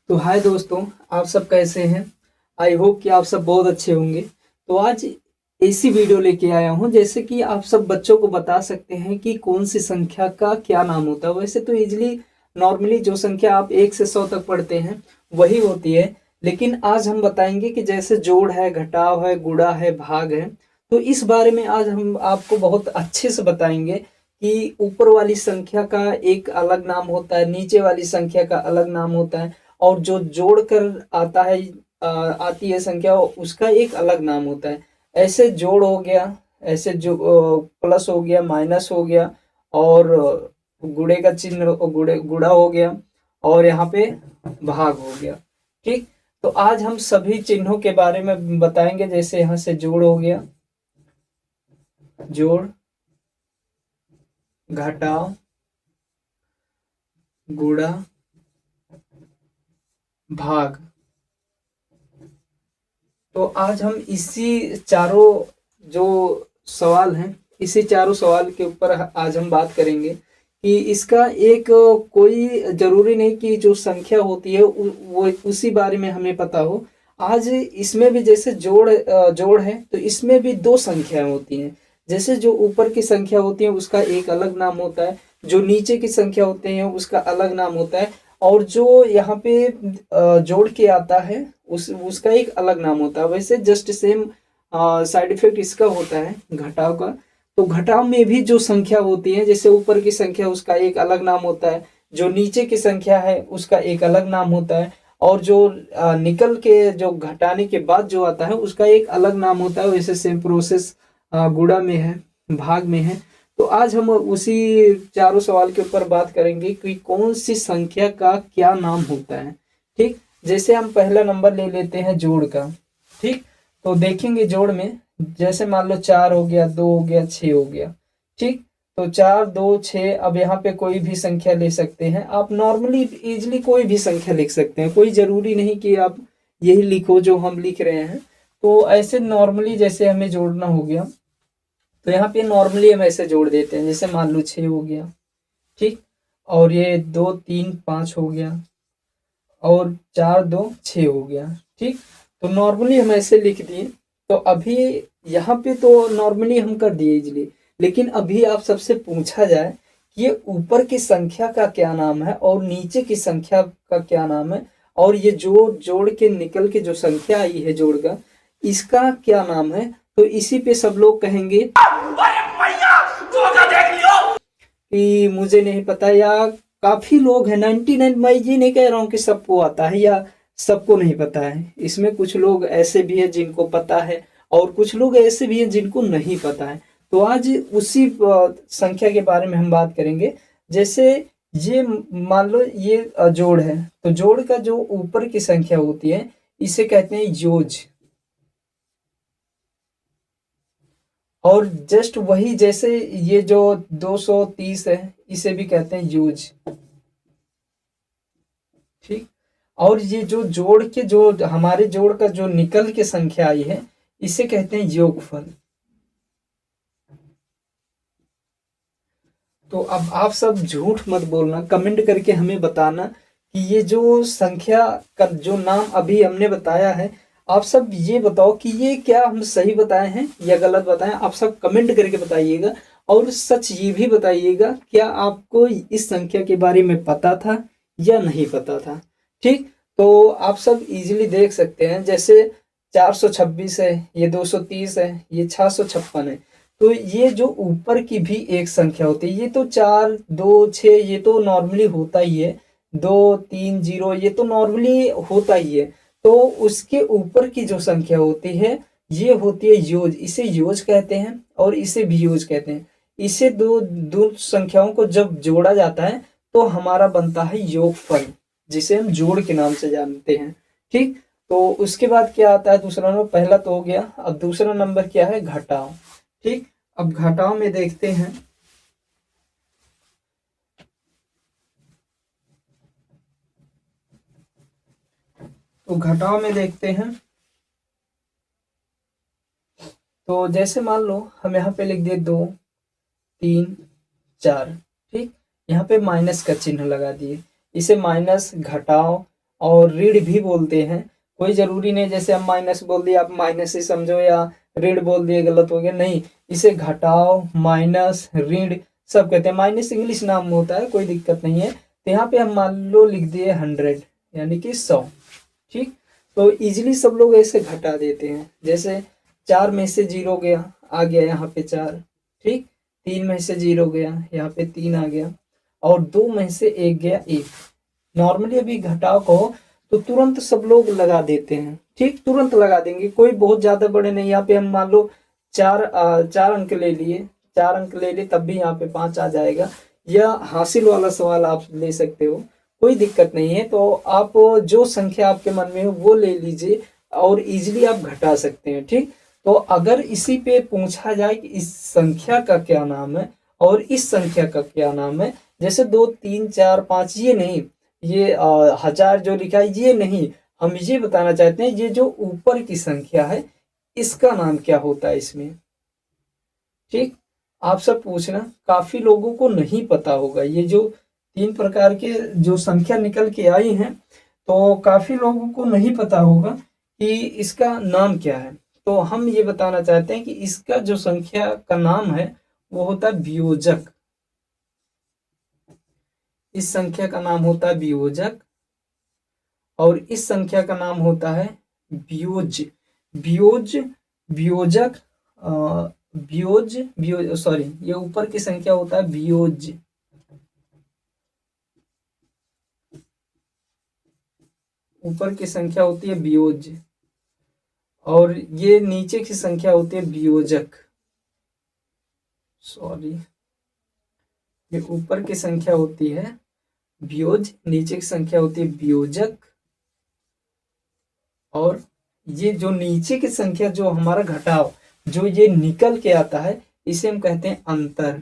तो हाय दोस्तों, आप सब कैसे हैं। आई होप कि आप सब बहुत अच्छे होंगे। तो आज ऐसी वीडियो लेके आया हूँ जैसे कि आप सब बच्चों को बता सकते हैं कि कौन सी संख्या का क्या नाम होता है। वैसे तो इजली नॉर्मली जो संख्या आप 1 से 100 तक पढ़ते हैं वही होती है, लेकिन आज हम बताएंगे कि जैसे जोड़ है, घटाव है, गुणा है, भाग है। तो इस बारे में आज हम आपको बहुत अच्छे से बताएंगे कि ऊपर वाली संख्या का एक अलग नाम होता है, नीचे वाली संख्या का अलग नाम होता है, और जो जोड़कर आता है आती है संख्या, उसका एक अलग नाम होता है। ऐसे जोड़ हो गया, ऐसे जो प्लस हो गया, माइनस हो गया, और गुणे का चिन्ह गुणे गुणा हो गया, और यहाँ पे भाग हो गया। ठीक। तो आज हम सभी चिन्हों के बारे में बताएंगे। जैसे यहाँ से जोड़ हो गया, जोड़, घटाव, गुणा, भाग। तो आज हम इसी चारों जो सवाल हैं, इसी चारों सवाल के ऊपर आज हम बात करेंगे कि इसका एक कोई जरूरी नहीं कि जो संख्या होती है वो उसी बारे में हमें पता हो। आज इसमें भी जैसे जोड़ है, तो इसमें भी दो संख्याएं होती हैं। जैसे जो ऊपर की संख्या होती है उसका एक अलग नाम होता है, जो नीचे की संख्या होते हैं उसका अलग नाम होता है, और जो यहाँ पे जोड़ के आता है उसका एक अलग नाम होता है। वैसे जस्ट सेम साइड इफेक्ट इसका होता है घटाव का। तो घटाव में भी जो संख्या होती है, जैसे ऊपर की संख्या उसका एक अलग नाम होता है, जो नीचे की संख्या है उसका एक अलग नाम होता है, और जो निकल के जो घटाने के बाद जो आता है उसका एक अलग नाम होता है। वैसे सेम प्रोसेस गुणा में है, भाग में है। तो आज हम उसी चारों सवाल के ऊपर बात करेंगे कि कौन सी संख्या का क्या नाम होता है। ठीक। जैसे हम पहला नंबर ले लेते हैं जोड़ का। ठीक। तो देखेंगे जोड़ में, जैसे मान लो 4 हो गया, 2 हो गया, 6 हो गया। ठीक। तो 4, 2, 6, अब यहाँ पे कोई भी संख्या ले सकते हैं आप। नॉर्मली इजिली कोई भी संख्या लिख सकते हैं, कोई जरूरी नहीं कि आप यही लिखो जो हम लिख रहे हैं। तो ऐसे नॉर्मली जैसे हमें जोड़ना हो गया, तो यहाँ पे नॉर्मली हम ऐसे जोड़ देते हैं। जैसे मान लो 6 हो गया। ठीक। और ये 2, 3, 5 हो गया, और 4, 2, 6 हो गया। ठीक। तो नॉर्मली हम ऐसे लिख दिए। तो अभी यहाँ पे तो नॉर्मली हम कर दिए इजिली, लेकिन अभी आप सबसे पूछा जाए कि ये ऊपर की संख्या का क्या नाम है और नीचे की संख्या का क्या नाम है, और ये जो जोड़ के निकल के जो संख्या आई है जोड़ का, इसका क्या नाम है। तो इसी पे सब लोग कहेंगे कि मुझे नहीं पता, या काफी लोग हैं 99, मैं ये नहीं कह रहा हूँ कि सबको आता है या सबको नहीं पता है। इसमें कुछ लोग ऐसे भी हैं जिनको पता है, और कुछ लोग ऐसे भी हैं जिनको नहीं पता है। तो आज उसी संख्या के बारे में हम बात करेंगे। जैसे ये मान लो ये जोड़ है, तो जोड़ का जो ऊपर की संख्या होती है इसे कहते हैं योज। और जस्ट वही जैसे ये जो 230 है इसे भी कहते हैं यूज। ठीक। और ये जो जोड़ के जो हमारे जोड़ का जो निकल के संख्या आई है इसे कहते हैं योगफल। तो अब आप सब झूठ मत बोलना, कमेंट करके हमें बताना कि ये जो संख्या का जो नाम अभी हमने बताया है, आप सब ये बताओ कि ये क्या हम सही बताए हैं या गलत बताए। आप सब कमेंट करके बताइएगा, और सच ये भी बताइएगा क्या आपको इस संख्या के बारे में पता था या नहीं पता था। ठीक। तो आप सब इजीली देख सकते हैं, जैसे 426 है, ये 230 है, ये 656 है। तो ये जो ऊपर की भी एक संख्या होती है, ये तो 4, 2, 6 ये तो नॉर्मली होता ही है, 2, 3, 0 ये तो नॉर्मली होता ही है। तो उसके ऊपर की जो संख्या होती है ये होती है योज। इसे योज कहते हैं और इसे भी योज कहते हैं। इसे दो दो संख्याओं को जब जोड़ा जाता है तो हमारा बनता है योगफल, जिसे हम जोड़ के नाम से जानते हैं। ठीक। तो उसके बाद क्या आता है दूसरा नंबर, पहला तो हो गया, अब दूसरा नंबर क्या है, घटाव। ठीक। अब घटाव में देखते हैं, तो घटाव में देखते हैं। तो जैसे मान लो हम यहाँ पे लिख दिए 2, 3, 4। ठीक। यहाँ पे माइनस का चिन्ह लगा दिए, इसे माइनस घटाव, और ऋण भी बोलते हैं। कोई जरूरी नहीं जैसे हम माइनस बोल दिए आप माइनस ही समझो या ऋण बोल दिए गलत हो गया, नहीं, इसे घटाओ, माइनस, ऋण सब कहते हैं। माइनस इंग्लिश नाम होता है, कोई दिक्कत नहीं है। तो यहाँ पे हम मान लो लिख दिए 100 यानी कि 100। ठीक, तो इजिली सब लोग ऐसे घटा देते हैं। जैसे 4 में से 0 गया, आ गया यहाँ पे 4। ठीक, 3 में से 0 गया, यहाँ पे 3 आ गया, और 2 में से 1 गया, 1। नॉर्मली अभी घटाव कहो तो तुरंत सब लोग लगा देते हैं। ठीक, तुरंत लगा देंगे, कोई बहुत ज्यादा बड़े नहीं। यहाँ पे हम मान लो 4 अंक ले लिए, 4 अंक ले लिए तब भी यहाँ पे 5 आ जाएगा। या हासिल वाला सवाल आप ले सकते हो, कोई दिक्कत नहीं है। तो आप जो संख्या आपके मन में हो वो ले लीजिए और इजिली आप घटा सकते हैं। ठीक, तो अगर इसी पे पूछा जाए कि इस संख्या का क्या नाम है और इस संख्या का क्या नाम है, जैसे 2 3 4 5 ये नहीं, ये 1000 जो लिखा है ये नहीं, हम ये बताना चाहते हैं ये जो ऊपर की संख्या है इसका नाम क्या होता है इसमें। ठीक, आप सब पूछना, काफी लोगों को नहीं पता होगा ये जो 3 प्रकार के जो संख्या निकल के आई हैं, तो काफी लोगों को नहीं पता होगा कि इसका नाम क्या है। तो हम ये बताना चाहते हैं कि इसका जो संख्या का नाम है वो होता है वियोजक। इस संख्या का नाम होता है वियोजक और इस संख्या का नाम होता है वियोज। वियोज, वियोजक, वियोज, वियोज, सॉरी, ये ऊपर की संख्या होता है वियोज, ऊपर की संख्या होती है वियोज, और ये नीचे की संख्या होती है वियोजक। सॉरी, ये ऊपर की संख्या होती है वियोज, नीचे की संख्या होती है वियोजक, और ये जो नीचे की संख्या जो हमारा घटाव जो ये निकल के आता है इसे हम कहते हैं अंतर।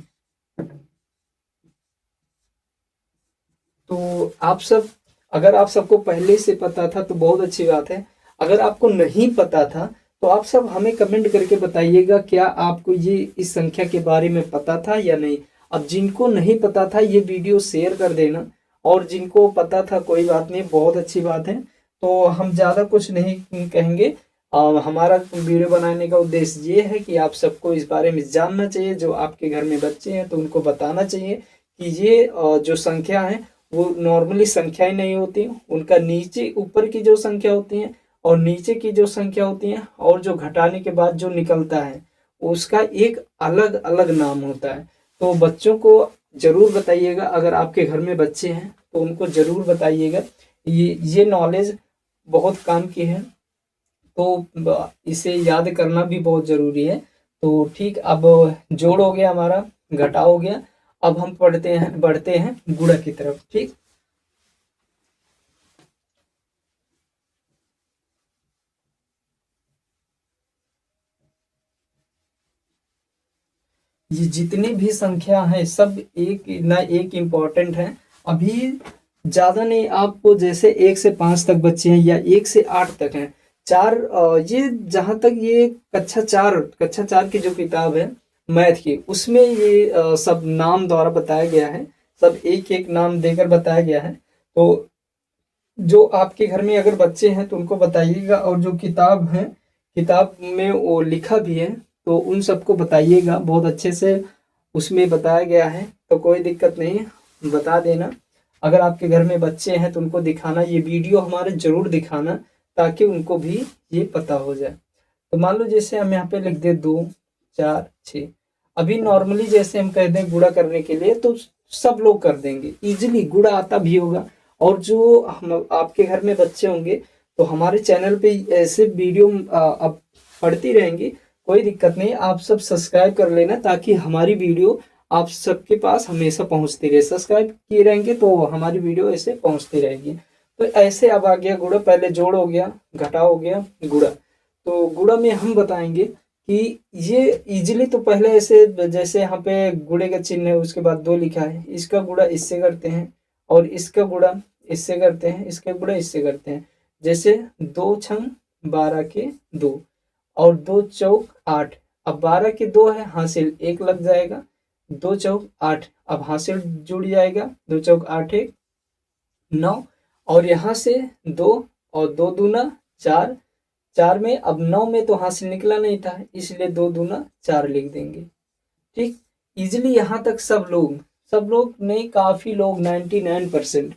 तो आप सब, अगर आप सबको पहले से पता था तो बहुत अच्छी बात है। अगर आपको नहीं पता था तो आप सब हमें कमेंट करके बताइएगा क्या आपको ये इस संख्या के बारे में पता था या नहीं। अब जिनको नहीं पता था ये वीडियो शेयर कर देना, और जिनको पता था कोई बात नहीं, बहुत अच्छी बात है। तो हम ज़्यादा कुछ नहीं कहेंगे। हमारा वीडियो बनाने का उद्देश्य ये है कि आप सबको इस बारे में जानना चाहिए। जो आपके घर में बच्चे हैं तो उनको बताना चाहिए कि ये जो संख्या है वो नॉर्मली संख्या ही नहीं होती, उनका नीचे ऊपर की जो संख्या होती है और नीचे की जो संख्या होती है और जो घटाने के बाद जो निकलता है उसका एक अलग अलग नाम होता है। तो बच्चों को जरूर बताइएगा, अगर आपके घर में बच्चे हैं तो उनको जरूर बताइएगा। ये नॉलेज बहुत काम की है, तो इसे याद करना भी बहुत जरूरी है। तो ठीक, अब जोड़ हो गया हमारा, घटा हो गया, अब हम बढ़ते हैं गुणा की तरफ। ठीक, ये जितनी भी संख्या है सब एक ना एक इम्पोर्टेंट है। अभी ज्यादा नहीं, आपको जैसे 1 से 5 तक बच्चे हैं या 1 से 8 तक हैं, चार ये जहां तक ये कक्षा 4 की जो किताब है मैथ की, उसमें ये सब नाम द्वारा बताया गया है, सब एक एक नाम देकर बताया गया है। तो जो आपके घर में अगर बच्चे हैं तो उनको बताइएगा, और जो किताब है किताब में वो लिखा भी है तो उन सबको बताइएगा, बहुत अच्छे से उसमें बताया गया है। तो कोई दिक्कत नहीं है, बता देना। अगर आपके घर में बच्चे हैं तो उनको दिखाना, ये वीडियो हमारे जरूर दिखाना ताकि उनको भी ये पता हो जाए। तो मान लो जैसे हम यहाँ पे लिख दे 2 4 6। अभी नॉर्मली जैसे हम कह दें गुणा करने के लिए तो सब लोग कर देंगे, इजिली गुणा आता भी होगा। और जो हम आपके घर में बच्चे होंगे तो हमारे चैनल पे ऐसे वीडियो अब पढ़ती रहेंगी, कोई दिक्कत नहीं। आप सब सब्सक्राइब कर लेना ताकि हमारी वीडियो आप सबके पास हमेशा पहुंचती रहे। सब्सक्राइब किए रहेंगे तो हमारी वीडियो ऐसे पहुंचती रहेगी। तो ऐसे अब आ गया गुणा, पहले जोड़ हो गया, घटा हो गया, गुणा। तो गुणा में हम बताएंगे कि ये इजिली, तो पहले ऐसे जैसे यहाँ पे गुणे का चिन्ह है उसके बाद 2 लिखा है, इसका गुणा इससे करते हैं और इसका गुणा इससे करते हैं, इसके गुणा इससे करते हैं। जैसे 2 छंग 12 के 2 और 2 चौक 8। अब 12 के 2 है, हासिल 1 लग जाएगा, 2 चौक 8, अब हासिल जुड़ जाएगा, 2 चौक 8 1 9, और यहाँ से 2 और 2 दूना 4, 4 में अब 9 में तो हाथ से निकला नहीं था, इसलिए 2 दूना 4 लिख देंगे। ठीक, इजीली यहाँ तक सब लोग नहीं, काफी लोग 99%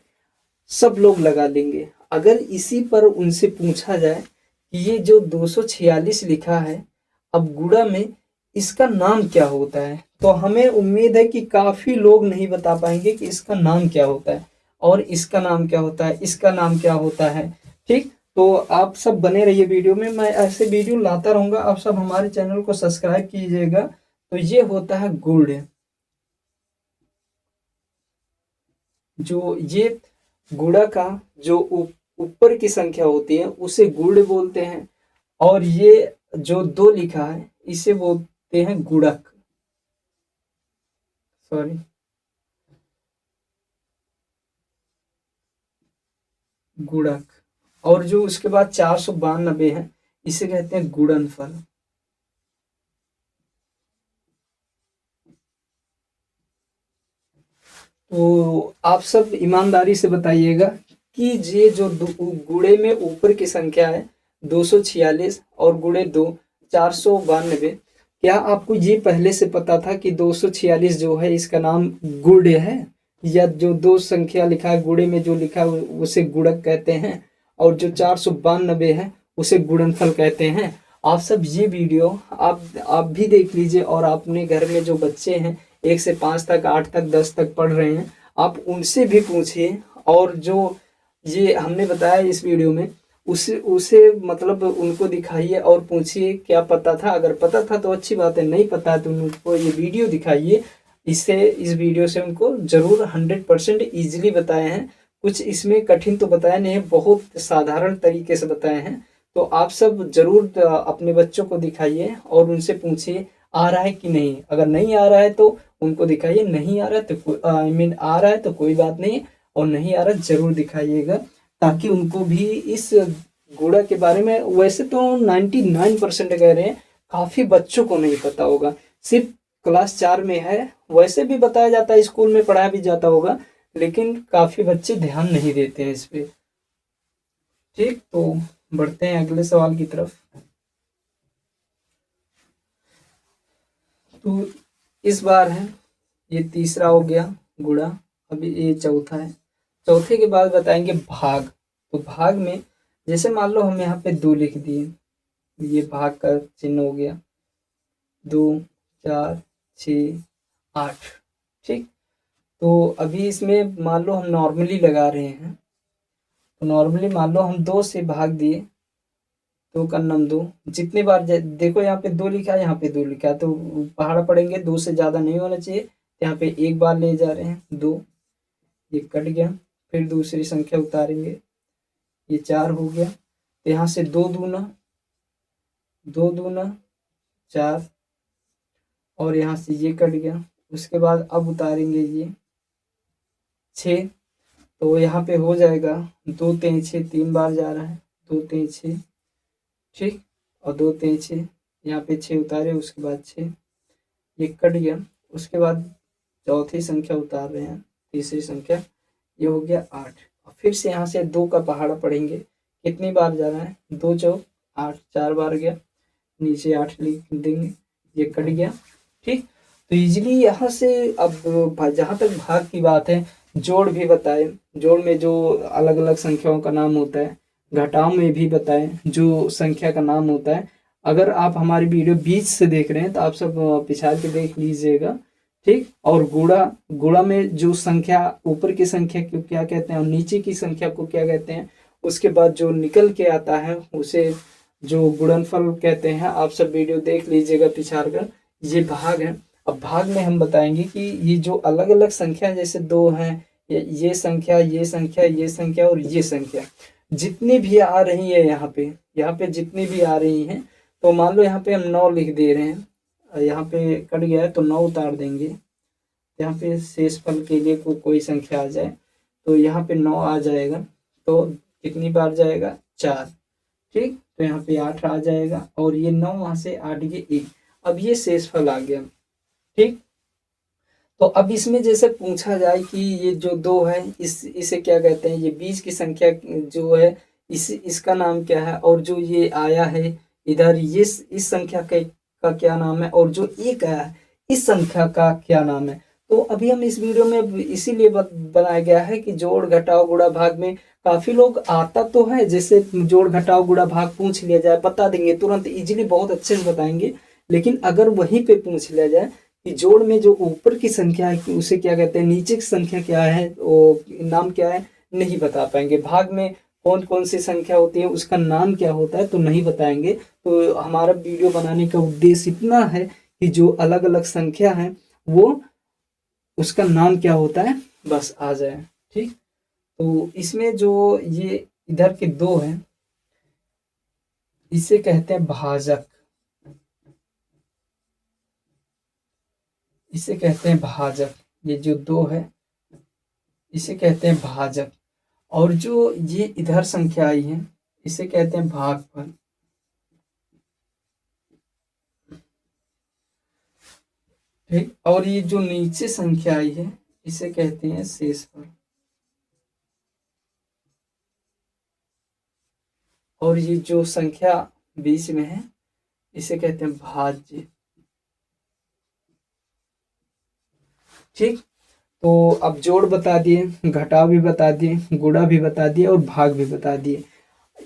सब लोग लगा लेंगे। अगर इसी पर उनसे पूछा जाए कि ये जो 246 लिखा है अब गुणा में इसका नाम क्या होता है, तो हमें उम्मीद है कि काफी लोग नहीं बता पाएंगे कि इसका नाम क्या होता है और इसका नाम क्या होता है, इसका नाम क्या होता है। ठीक, तो आप सब बने रहिए वीडियो में, मैं ऐसे वीडियो लाता रहूंगा। आप सब हमारे चैनल को सब्सक्राइब कीजिएगा। तो ये होता है गुण। जो ये गुणा का जो ऊपर की संख्या होती है उसे गुण बोलते हैं, और ये जो 2 लिखा है इसे बोलते हैं गुणक। सॉरी, गुणक। और जो उसके बाद 492 है इसे कहते हैं गुणनफल। तो आप सब ईमानदारी से बताइएगा कि ये जो गुणे में ऊपर की संख्या है 246 और गुणे 2 492, क्या आपको ये पहले से पता था कि 246 जो है इसका नाम गुण है, या जो 2 संख्या लिखा है गुणे में जो लिखा है उसे गुणक कहते हैं, और जो 492 है उसे गुणनफल कहते हैं। आप सब ये वीडियो आप भी देख लीजिए, और अपने घर में जो बच्चे हैं 1 से 5 तक, 8 तक, 10 तक पढ़ रहे हैं, आप उनसे भी पूछिए। और जो ये हमने बताया इस वीडियो में उसे उसे मतलब उनको दिखाइए और पूछिए क्या पता था। अगर पता था तो अच्छी बात है, नहीं पता तो उनको ये वीडियो दिखाइए। इससे इस वीडियो से उनको जरूर 100% ईजिली बताए हैं। कुछ इसमें कठिन तो बताया नहीं है, बहुत साधारण तरीके से बताए हैं। तो आप सब जरूर अपने बच्चों को दिखाइए और उनसे पूछिए आ रहा है कि नहीं। अगर नहीं आ रहा है तो उनको दिखाइए, नहीं आ रहा है तो आई मीन आ रहा है तो कोई बात नहीं, और नहीं आ रहा जरूर दिखाइएगा, ताकि उनको भी इस गुणा के बारे में, वैसे तो 99% कह रहे हैं, काफी बच्चों को नहीं पता होगा। सिर्फ क्लास 4 में है, वैसे भी बताया जाता है, स्कूल में पढ़ाया भी जाता होगा, लेकिन काफी बच्चे ध्यान नहीं देते हैं इस पे। ठीक, तो बढ़ते हैं अगले सवाल की तरफ। तो इस बार है, ये तीसरा हो गया गुणा, अभी ये चौथा है। चौथे के बाद बताएंगे भाग। तो भाग में जैसे मान लो हम यहाँ पे 2 लिख दिए, ये भाग का चिन्ह हो गया, 2 4 6 8। ठीक, तो अभी इसमें मान लो हम नॉर्मली लगा रहे हैं, तो नॉर्मली मान लो हम 2 से भाग दिए, 2 का नम 2, जितने बार देखो यहाँ पे 2 लिखा है, यहाँ पे 2 लिखा है, तो पहाड़ा पड़ेंगे, 2 से ज्यादा नहीं होना चाहिए। यहाँ पे एक बार ले जा रहे हैं 2, ये कट गया, फिर दूसरी संख्या उतारेंगे, ये 4 हो गया। तो यहाँ से 2 दूना 4, और यहाँ से ये कट गया। उसके बाद अब उतारेंगे ये 6, तो यहाँ पे हो जाएगा 2 3 6, 3 बार जा रहा है, 2 3 6। ठीक, और 2 3 6, यहाँ पे 6 उतारे, उसके बाद 6, ये कट गया। उसके बाद चौथी संख्या उतार रहे हैं, तीसरी संख्या, ये हो गया 8। और फिर से यहाँ से 2 का पहाड़ा पढ़ेंगे, कितनी बार जा रहा है, 2 चौक 8, 4 बार गया, नीचे 8 लिख देंगे, ये कट गया। ठीक, तो इजीली यहाँ से अब जहाँ तक भाग की बात है, जोड़ भी बताए, जोड़ में जो अलग अलग संख्याओं का नाम होता है, घटाव में भी बताएं जो संख्या का नाम होता है। अगर आप हमारी वीडियो बीच से देख रहे हैं तो आप सब पिछाड़ के देख लीजिएगा। ठीक, और गुणा, गुणा में जो संख्या, ऊपर की संख्या को क्या कहते हैं और नीचे की संख्या को क्या कहते हैं, उसके बाद जो निकल के आता है उसे जो गुणनफल कहते हैं। आप सब वीडियो देख लीजिएगा पिछाड़ कर। ये भाग है। अब भाग में हम बताएंगे कि ये जो अलग अलग संख्या, जैसे 2 हैं, ये संख्या, ये संख्या, ये संख्या और ये संख्या, जितनी भी आ रही है यहाँ पे जितनी भी आ रही हैं, तो मान लो यहाँ पे हम 9 लिख दे रहे हैं, यहाँ पे कट गया है तो 9 उतार देंगे। यहाँ पे शेष फल के लिए कोई संख्या आ जाए तो यहाँ पे 9 आ जाएगा, तो कितनी बार जाएगा, 4। ठीक, तो यहाँ पे 8 आ जाएगा, और ये 9 वहां से 8 ये 1। अब ये शेष फल आ गया। ठीक, तो अब इसमें जैसे पूछा जाए कि ये जो 2 है इसे क्या कहते हैं, ये बीज की संख्या जो है इसका नाम क्या है, और जो ये आया है इधर ये इस संख्या का क्या नाम है, और जो 1 आया है इस संख्या का क्या नाम है। तो अभी हम इस वीडियो में इसीलिए बनाया गया है कि जोड़ घटाव गुणा भाग में काफी लोग आता तो है, जैसे जोड़ घटाव गुणा भाग पूछ लिया जाए बता देंगे तुरंत इजीली, बहुत अच्छे से बताएंगे। लेकिन अगर वहीं पे पूछ लिया जाए कि जोड़ में जो ऊपर की संख्या है उसे क्या कहते हैं, नीचे की संख्या क्या है, वो नाम क्या है, नहीं बता पाएंगे। भाग में कौन कौन सी संख्या होती है उसका नाम क्या होता है तो नहीं बताएंगे। तो हमारा वीडियो बनाने का उद्देश्य इतना है कि जो अलग अलग संख्या है वो उसका नाम क्या होता है बस आ जाए। ठीक, तो इसमें जो ये इधर के 2 हैं इसे कहते हैं भाजक, इसे कहते हैं भाजक। ये जो 2 है इसे कहते हैं भाजक, और जो ये इधर संख्या आई है इसे कहते हैं भागफल। ठीक, और ये जो नीचे संख्या आई है इसे कहते हैं शेषफल, और ये जो संख्या बीच में है इसे कहते हैं भाज्य। ठीक, तो अब जोड़ बता दिए, घटाव भी बता दिए, गुणा भी बता दिए और भाग भी बता दिए।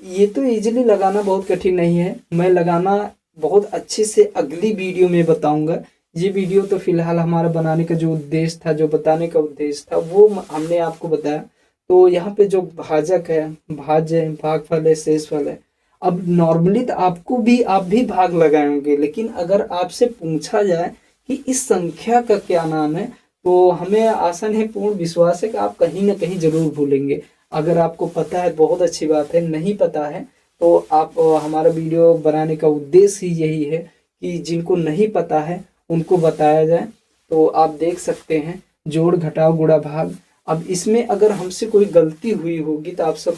ये तो इजीली लगाना बहुत कठिन नहीं है, मैं लगाना बहुत अच्छे से अगली वीडियो में बताऊंगा। ये वीडियो तो फिलहाल हमारा बनाने का जो उद्देश्य था, जो बताने का उद्देश्य था वो हमने आपको बताया। तो यहाँ पे जो भाजक है, भाज्य है, भागफल है, शेषफल है। अब नॉर्मली तो आपको भी आप भी भाग लगाए होंगे, लेकिन अगर आपसे पूछा जाए कि इस संख्या का क्या नाम है तो हमें आशा नहीं पूर्ण विश्वास है कि आप कहीं ना कहीं जरूर भूलेंगे। अगर आपको पता है बहुत अच्छी बात है, नहीं पता है तो आप हमारा वीडियो बनाने का उद्देश्य ही यही है कि जिनको नहीं पता है उनको बताया जाए। तो आप देख सकते हैं जोड़ घटाव गुणा भाग। अब इसमें अगर हमसे कोई गलती हुई होगी तो आप सब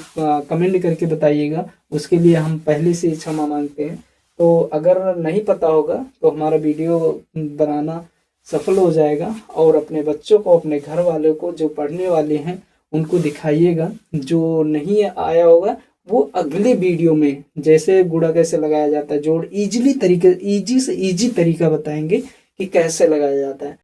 कमेंट करके बताइएगा, उसके लिए हम पहले से ही क्षमा मांगते हैं। तो अगर नहीं पता होगा तो हमारा वीडियो बनाना सफल हो जाएगा, और अपने बच्चों को, अपने घर वालों को जो पढ़ने वाले हैं उनको दिखाइएगा। जो नहीं आया होगा वो अगले वीडियो में जैसे गुणा कैसे लगाया जाता है, जोड़ इजी से इजी तरीका बताएंगे कि कैसे लगाया जाता है।